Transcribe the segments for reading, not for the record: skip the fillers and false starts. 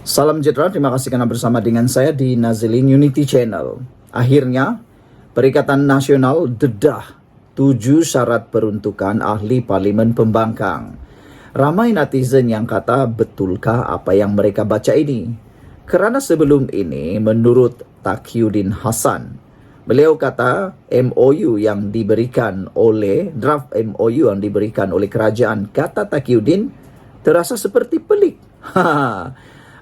Salam sejahtera, terima kasih karena bersama dengan saya di Nazilin Unity Channel. Akhirnya, Perikatan Nasional dedah 7 syarat peruntukan ahli parlimen pembangkang. Ramai netizen yang kata, betulkah apa yang mereka baca ini? Kerana sebelum ini, menurut Taqiyuddin Hasan, beliau kata MOU yang diberikan oleh, draft MOU yang diberikan oleh kerajaan, kata Taqiyuddin, terasa seperti pelik.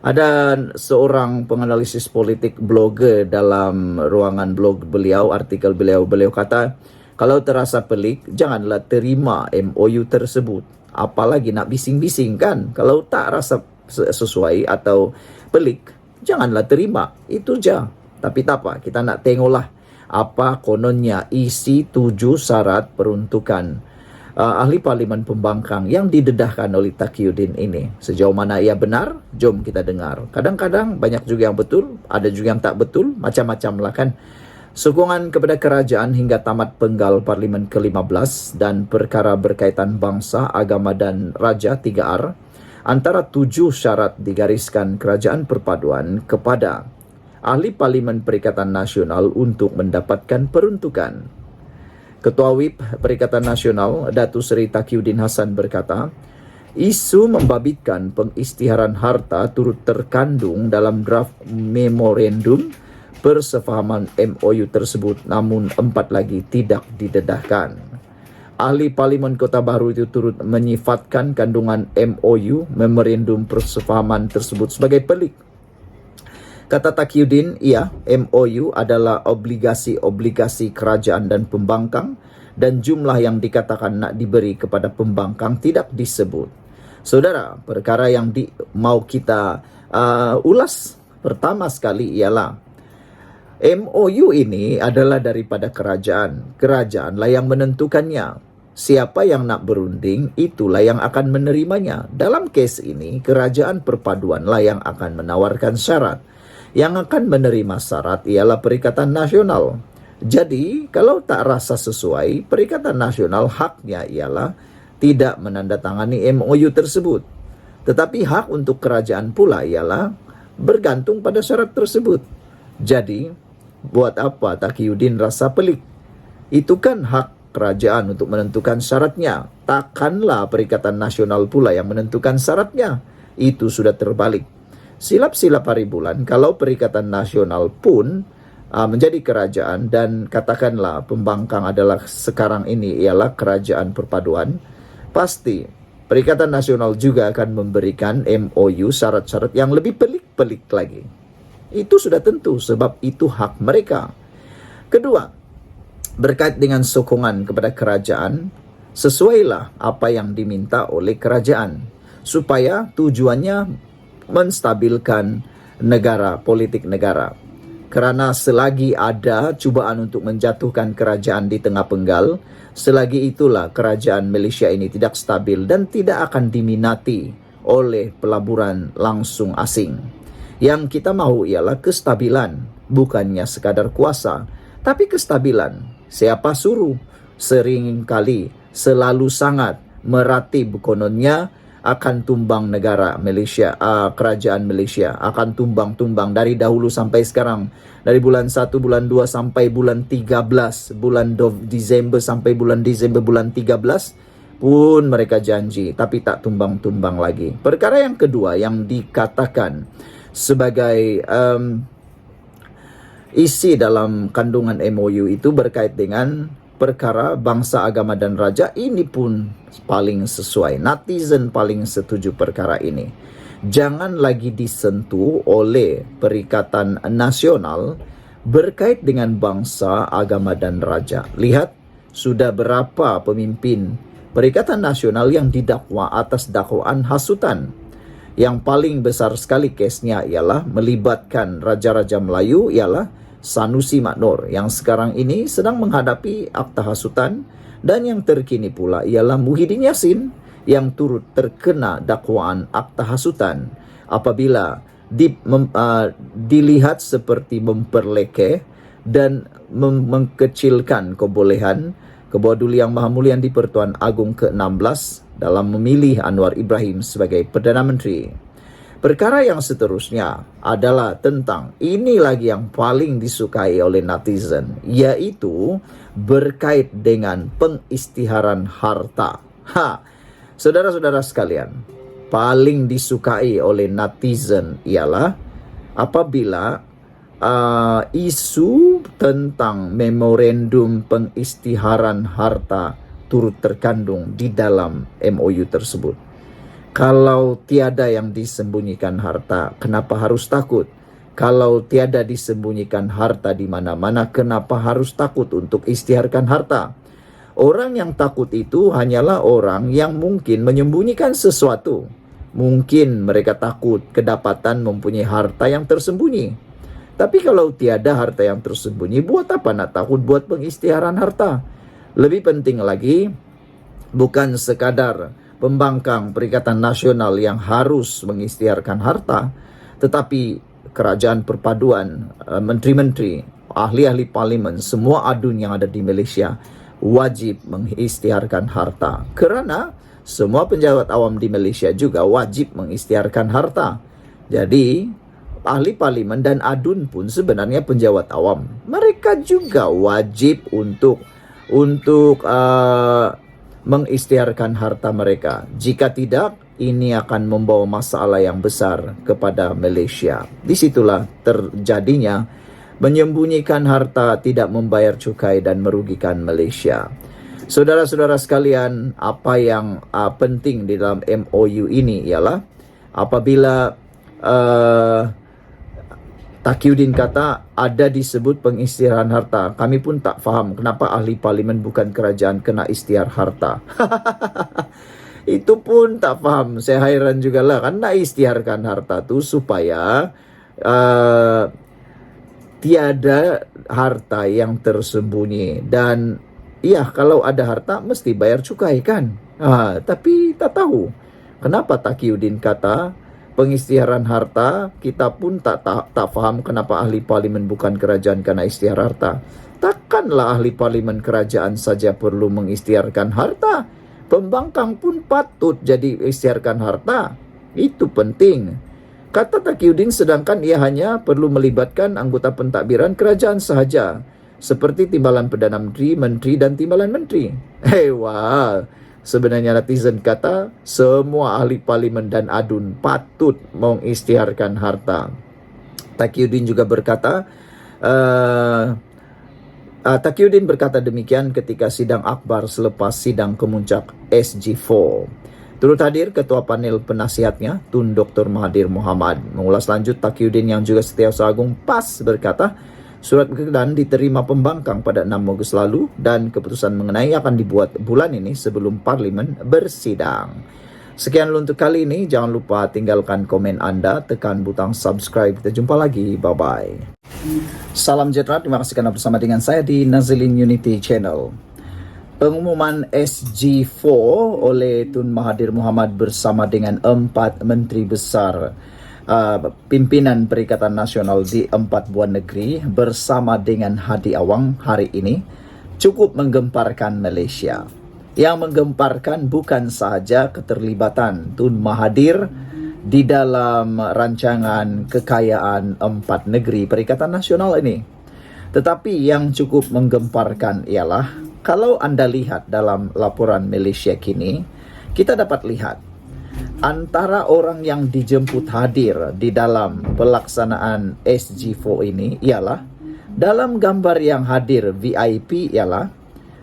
Ada seorang penganalisis politik blogger dalam ruangan blog beliau, artikel beliau kata, kalau terasa pelik, janganlah terima MOU tersebut. Apalagi nak bising-bising kan? Kalau tak rasa sesuai atau pelik, janganlah terima. Itu je. Tapi tak apa, kita nak tengoklah apa kononnya isi 7 syarat peruntukan ahli parlimen pembangkang yang didedahkan oleh Taqiyuddin ini. Sejauh mana ia benar, jom kita dengar. Kadang-kadang banyak juga yang betul, ada juga yang tak betul, macam-macam lah kan. Sokongan kepada kerajaan hingga tamat penggal parlimen ke-15 dan perkara berkaitan bangsa, agama dan raja 3R. Antara 7 syarat digariskan kerajaan perpaduan kepada ahli parlimen Perikatan Nasional untuk mendapatkan peruntukan. Ketua WIP Perikatan Nasional, Datuk Seri Taqiyuddin Hasan berkata, isu membabitkan pengisytiharan harta turut terkandung dalam draft memorandum persefahaman MOU tersebut, namun 4 lagi tidak didedahkan. Ahli Parlimen Kota Baru itu turut menyifatkan kandungan MOU memorandum persefahaman tersebut sebagai pelik. Kata Taqiyuddin, MOU adalah obligasi-obligasi kerajaan dan pembangkang dan jumlah yang dikatakan nak diberi kepada pembangkang tidak disebut. Saudara, perkara yang mau kita ulas pertama sekali ialah MOU ini adalah daripada kerajaan. Kerajaanlah yang menentukannya. Siapa yang nak berunding, itulah yang akan menerimanya. Dalam kes ini, kerajaan perpaduanlah yang akan menawarkan syarat. Yang akan menerima syarat ialah Perikatan Nasional. Jadi, kalau tak rasa sesuai, Perikatan Nasional haknya ialah tidak menandatangani MOU tersebut. Tetapi hak untuk kerajaan pula ialah bergantung pada syarat tersebut. Jadi, buat apa Taqiyuddin rasa pelik? Itu kan hak kerajaan untuk menentukan syaratnya. Takkanlah Perikatan Nasional pula yang menentukan syaratnya. Itu sudah terbalik. Silap-silap hari bulan, kalau Perikatan Nasional pun menjadi kerajaan dan katakanlah pembangkang adalah sekarang ini ialah kerajaan perpaduan, pasti Perikatan Nasional juga akan memberikan MOU syarat-syarat yang lebih pelik-pelik lagi. Itu sudah tentu sebab itu hak mereka. Kedua, berkait dengan sokongan kepada kerajaan, sesuailah apa yang diminta oleh kerajaan supaya tujuannya menstabilkan negara, politik negara. Kerana selagi ada cubaan untuk menjatuhkan kerajaan di tengah penggal, selagi itulah kerajaan Malaysia ini tidak stabil dan tidak akan diminati oleh pelaburan langsung asing. Yang kita mahu ialah kestabilan, bukannya sekadar kuasa, tapi kestabilan. Siapa suruh? Seringkali, selalu sangat meratib kononnya akan tumbang negara Malaysia, kerajaan Malaysia akan tumbang-tumbang dari dahulu sampai sekarang. Dari bulan 1, bulan 2 sampai bulan 13, bulan Disember sampai bulan Disember bulan 13 pun mereka janji, tapi tak tumbang-tumbang lagi. Perkara yang kedua yang dikatakan sebagai isi dalam kandungan MOU itu berkait dengan perkara bangsa, agama dan raja. Ini pun paling sesuai. Netizen paling setuju perkara ini. Jangan lagi disentuh oleh Perikatan Nasional berkait dengan bangsa, agama dan raja. Lihat, sudah berapa pemimpin Perikatan Nasional yang didakwa atas dakwaan hasutan. Yang paling besar sekali kesnya ialah melibatkan Raja-Raja Melayu ialah Sanusi Maknor yang sekarang ini sedang menghadapi akta hasutan, dan yang terkini pula ialah Muhyiddin Yassin yang turut terkena dakwaan akta hasutan apabila dilihat seperti memperlekeh dan mengkecilkan kebolehan Ketua Duli Yang Maha Mulia di Pertuan Agong ke-16 dalam memilih Anwar Ibrahim sebagai Perdana Menteri. Perkara yang seterusnya adalah tentang ini lagi yang paling disukai oleh netizen, yaitu berkait dengan pengisytiharan harta. Saudara-saudara sekalian, paling disukai oleh netizen ialah apabila isu tentang memorandum pengisytiharan harta turut terkandung di dalam MOU tersebut. Kalau tiada yang disembunyikan harta, kenapa harus takut? Kalau tiada disembunyikan harta di mana-mana, kenapa harus takut untuk isytiharkan harta? Orang yang takut itu hanyalah orang yang mungkin menyembunyikan sesuatu. Mungkin mereka takut kedapatan mempunyai harta yang tersembunyi. Tapi kalau tiada harta yang tersembunyi, buat apa nak takut buat pengisytiharan harta? Lebih penting lagi, bukan sekadar pembangkang Perikatan Nasional yang harus mengisytiharkan harta, tetapi kerajaan perpaduan, menteri-menteri, ahli-ahli parlimen, semua adun yang ada di Malaysia wajib mengisytiharkan harta. Kerana semua penjabat awam di Malaysia juga wajib mengisytiharkan harta. Jadi ahli parlimen dan adun pun sebenarnya penjawat awam. Mereka juga wajib untuk mengisytiharkan harta mereka. Jika tidak, ini akan membawa masalah yang besar kepada Malaysia. Disitulah terjadinya menyembunyikan harta, tidak membayar cukai dan merugikan Malaysia. Saudara-saudara sekalian, apa yang penting di dalam MOU ini ialah apabila Taqiyuddin kata ada disebut pengisytiharan harta. Kami pun tak faham kenapa ahli parlimen bukan kerajaan kena isytihar harta. Itu pun tak faham. Saya hairan juga lah. Kan nak isytiharkan harta tu supaya tiada harta yang tersembunyi. Dan iya, kalau ada harta mesti bayar cukai kan. Tapi tak tahu kenapa Taqiyuddin kata pengisytiharan harta, kita pun tak faham kenapa ahli parlimen bukan kerajaan kena isytihar harta. Takkanlah ahli parlimen kerajaan saja perlu mengisytiharkan harta. Pembangkang pun patut jadi isytiharkan harta. Itu penting. Kata Taqiyuddin, sedangkan ia hanya perlu melibatkan anggota pentadbiran kerajaan sahaja, seperti timbalan Perdana Menteri, Menteri dan timbalan Menteri. Sebenarnya netizen kata semua ahli parlimen dan adun patut mengisytiharkan harta. Taqiyuddin juga berkata, Taqiyuddin berkata demikian ketika sidang akbar selepas sidang kemuncak SG4. Turut hadir Ketua Panel Penasihatnya, Tun Dr. Mahathir Mohamad. Mengulas lanjut, Taqiyuddin yang juga Setiausaha Agung PAS berkata, surat berkenan diterima pembangkang pada 6 Ogos lalu dan keputusan mengenai akan dibuat bulan ini sebelum Parlimen bersidang. Sekian untuk kali ini. Jangan lupa tinggalkan komen anda, tekan butang subscribe. Kita jumpa lagi. Bye-bye. Salam sejahtera. Terima kasih kerana bersama dengan saya di Nazilin Unity Channel. Pengumuman SG4 oleh Tun Mahathir Mohamad bersama dengan 4 menteri besar pimpinan Perikatan Nasional di 4 buah negeri bersama dengan Hadi Awang hari ini cukup menggemparkan Malaysia. Yang menggemparkan bukan sahaja keterlibatan Tun Mahathir di dalam rancangan kekayaan 4 negeri Perikatan Nasional ini, tetapi yang cukup menggemparkan ialah kalau anda lihat dalam laporan Malaysia kini, kita dapat lihat antara orang yang dijemput hadir di dalam pelaksanaan SG4 ini ialah, dalam gambar yang hadir VIP ialah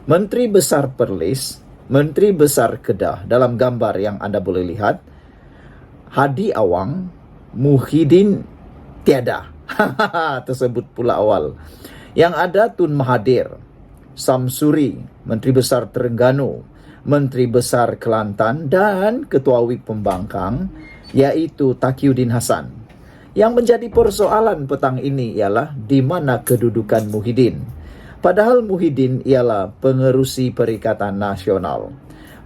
Menteri Besar Perlis, Menteri Besar Kedah dalam gambar yang anda boleh lihat, Hadi Awang, Muhyiddin tiada. Tersebut pula awal. Yang ada Tun Mahathir, Samsuri, Menteri Besar Terengganu, Menteri Besar Kelantan dan Ketua Whip Pembangkang iaitu Taqiyuddin Hassan. Yang menjadi persoalan petang ini ialah di mana kedudukan Muhyiddin. Padahal Muhyiddin ialah pengerusi Perikatan Nasional.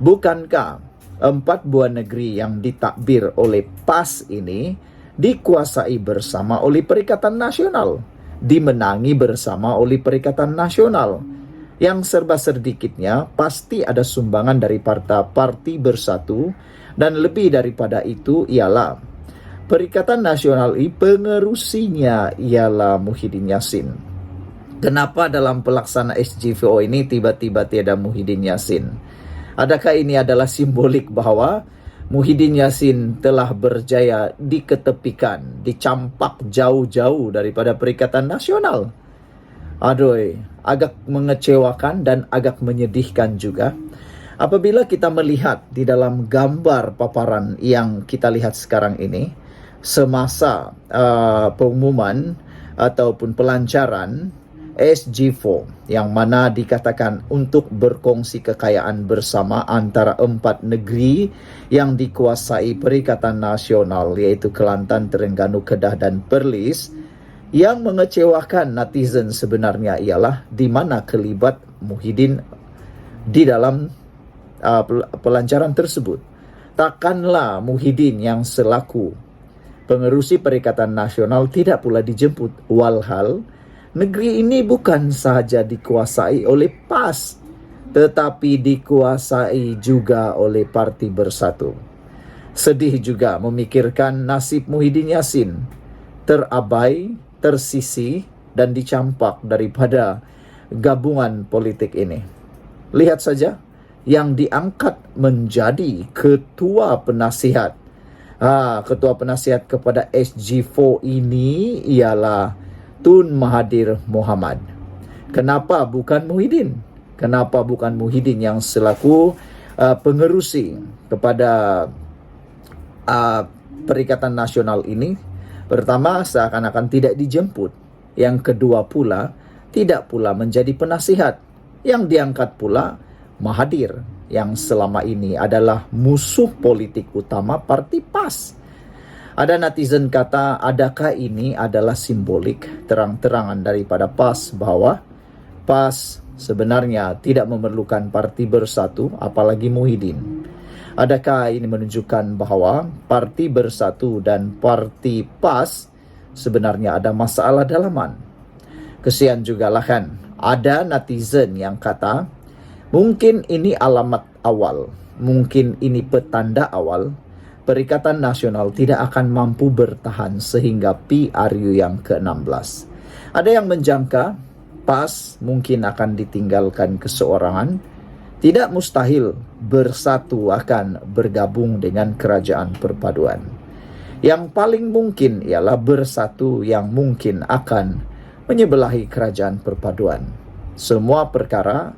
Bukankah 4 buah negeri yang ditakbir oleh PAS ini dikuasai bersama oleh Perikatan Nasional, dimenangi bersama oleh Perikatan Nasional? Yang serba sedikitnya pasti ada sumbangan dari Parti Bersatu, dan lebih daripada itu ialah Perikatan Nasional ini pengerusinya ialah Muhyiddin Yassin. Kenapa dalam pelaksana SGVO ini tiba-tiba tiada Muhyiddin Yassin? Adakah ini adalah simbolik bahwa Muhyiddin Yassin telah berjaya diketepikan, dicampak jauh-jauh daripada Perikatan Nasional? Aduh, agak mengecewakan dan agak menyedihkan juga. Apabila kita melihat di dalam gambar paparan yang kita lihat sekarang ini, semasa pengumuman ataupun pelancaran SG4 yang mana dikatakan untuk berkongsi kekayaan bersama antara 4 negeri yang dikuasai Perikatan Nasional, yaitu Kelantan, Terengganu, Kedah dan Perlis. Yang mengecewakan netizen sebenarnya ialah di mana kelibat Muhyiddin di dalam pelancaran tersebut. Takkanlah Muhyiddin yang selaku pengerusi Perikatan Nasional tidak pula dijemput, walhal negeri ini bukan sahaja dikuasai oleh PAS, tetapi dikuasai juga oleh Parti Bersatu. Sedih juga memikirkan nasib Muhyiddin Yassin, terabai, tersisih, dan dicampak daripada gabungan politik ini. Lihat saja, yang diangkat menjadi ketua penasihat ketua penasihat kepada SG4 ini ialah Tun Mahathir Mohamad. Kenapa bukan Muhyiddin? Kenapa bukan Muhyiddin yang selaku pengerusi kepada Perikatan Nasional ini? Pertama, seakan-akan tidak dijemput. Yang kedua pula, tidak pula menjadi penasihat. Yang diangkat pula Mahathir, yang selama ini adalah musuh politik utama Parti PAS. Ada netizen kata, adakah ini adalah simbolik terang-terangan daripada PAS bahwa PAS sebenarnya tidak memerlukan Parti Bersatu, apalagi Muhyiddin? Adakah ini menunjukkan bahwa Parti Bersatu dan Parti PAS sebenarnya ada masalah dalaman? Kesian jugalah kan, ada netizen yang kata, mungkin ini alamat awal, mungkin ini petanda awal, Perikatan Nasional tidak akan mampu bertahan sehingga PRU yang ke-16. Ada yang menjangka PAS mungkin akan ditinggalkan keseorangan, tidak mustahil Bersatu akan bergabung dengan Kerajaan Perpaduan. Yang paling mungkin ialah Bersatu yang mungkin akan menyebelahi Kerajaan Perpaduan. Semua perkara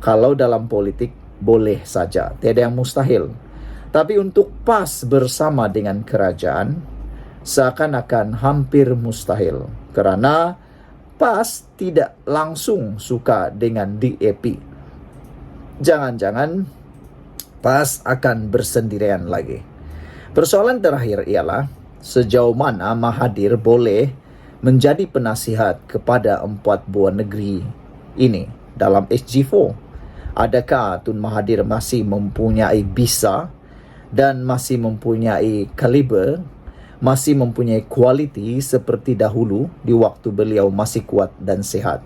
kalau dalam politik boleh saja, tiada yang mustahil. Tapi untuk PAS bersama dengan kerajaan, seakan-akan hampir mustahil. Kerana PAS tidak langsung suka dengan DAP. Jangan-jangan PAS akan bersendirian lagi. Persoalan terakhir ialah, sejauh mana Mahathir boleh menjadi penasihat kepada 4 buah negeri ini dalam SG4? Adakah Tun Mahathir masih mempunyai bisa dan masih mempunyai kaliber, masih mempunyai kualiti seperti dahulu di waktu beliau masih kuat dan sehat?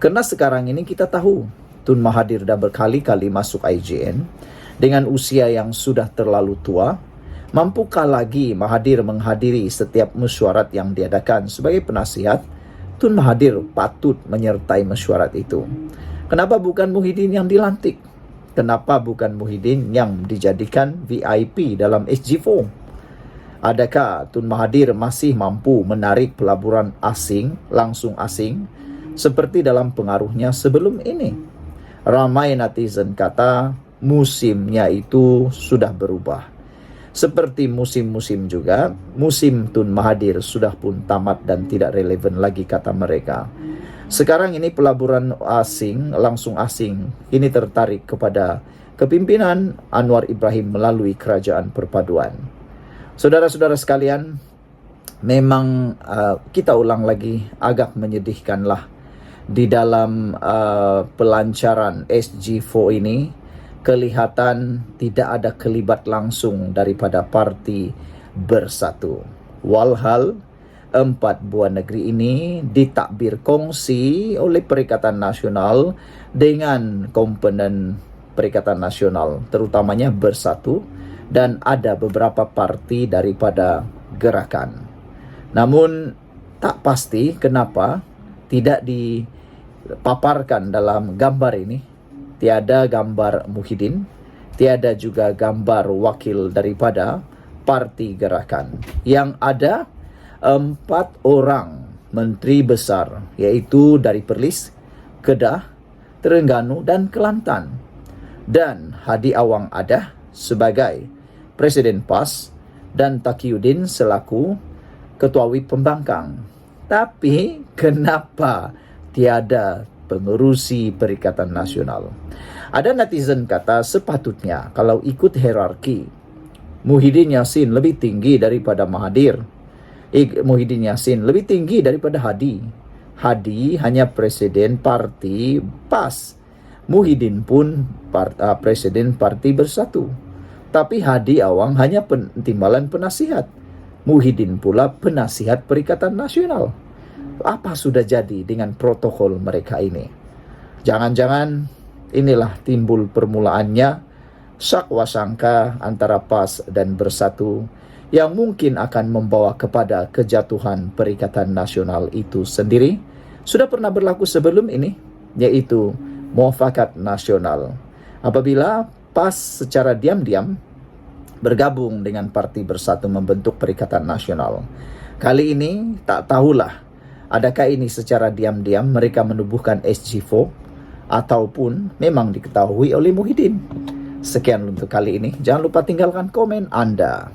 Kerana sekarang ini kita tahu Tun Mahathir dah berkali-kali masuk IJN dengan usia yang sudah terlalu tua. Mampukah lagi Mahathir menghadiri setiap mesyuarat yang diadakan sebagai penasihat? Tun Mahathir patut menyertai mesyuarat itu. Kenapa bukan Muhyiddin yang dilantik? Kenapa bukan Muhyiddin yang dijadikan VIP dalam SG4? Adakah Tun Mahathir masih mampu menarik pelaburan asing, langsung asing, seperti dalam pengaruhnya sebelum ini? Ramai netizen kata musimnya itu sudah berubah. Seperti musim-musim juga, musim Tun Mahathir sudah pun tamat dan tidak relevan lagi kata mereka. Sekarang ini pelaburan asing, langsung asing, ini tertarik kepada kepimpinan Anwar Ibrahim melalui Kerajaan Perpaduan. Saudara-saudara sekalian, memang kita ulang lagi, agak menyedihkanlah di dalam pelancaran SG4 ini, kelihatan tidak ada kelibat langsung daripada Parti Bersatu. Walhal 4 buah negeri ini ditakbir kongsi oleh Perikatan Nasional dengan komponen Perikatan Nasional, terutamanya Bersatu, dan ada beberapa parti daripada gerakan. Namun tak pasti kenapa tidak dipaparkan dalam gambar ini. Tiada gambar Muhyiddin, tiada juga gambar wakil daripada parti gerakan. Yang ada 4 orang menteri besar, yaitu dari Perlis, Kedah, Terengganu dan Kelantan. Dan Hadi Awang Adah sebagai Presiden PAS dan Taqiyuddin selaku Ketua WIP Pembangkang. Tapi kenapa tiada pengerusi Perikatan Nasional? Ada netizen kata sepatutnya kalau ikut hierarki, Muhyiddin Yassin lebih tinggi daripada Mahathir. Muhyiddin Yassin lebih tinggi daripada Hadi. Hadi hanya presiden parti PAS. Muhyiddin pun presiden parti Bersatu. Tapi Hadi Awang hanya timbalan penasihat. Muhyiddin pula penasihat Perikatan Nasional. Apa sudah jadi dengan protokol mereka ini? Jangan-jangan inilah timbul permulaannya sakwa sangka antara PAS dan Bersatu yang mungkin akan membawa kepada kejatuhan Perikatan Nasional itu sendiri. Sudah pernah berlaku sebelum ini, yaitu Muafakat Nasional. Apabila PAS secara diam-diam bergabung dengan Parti Bersatu membentuk Perikatan Nasional. Kali ini tak tahulah, adakah ini secara diam-diam mereka menubuhkan SG4 ataupun memang diketahui oleh Muhyiddin. Sekian untuk kali ini. Jangan lupa tinggalkan komen Anda.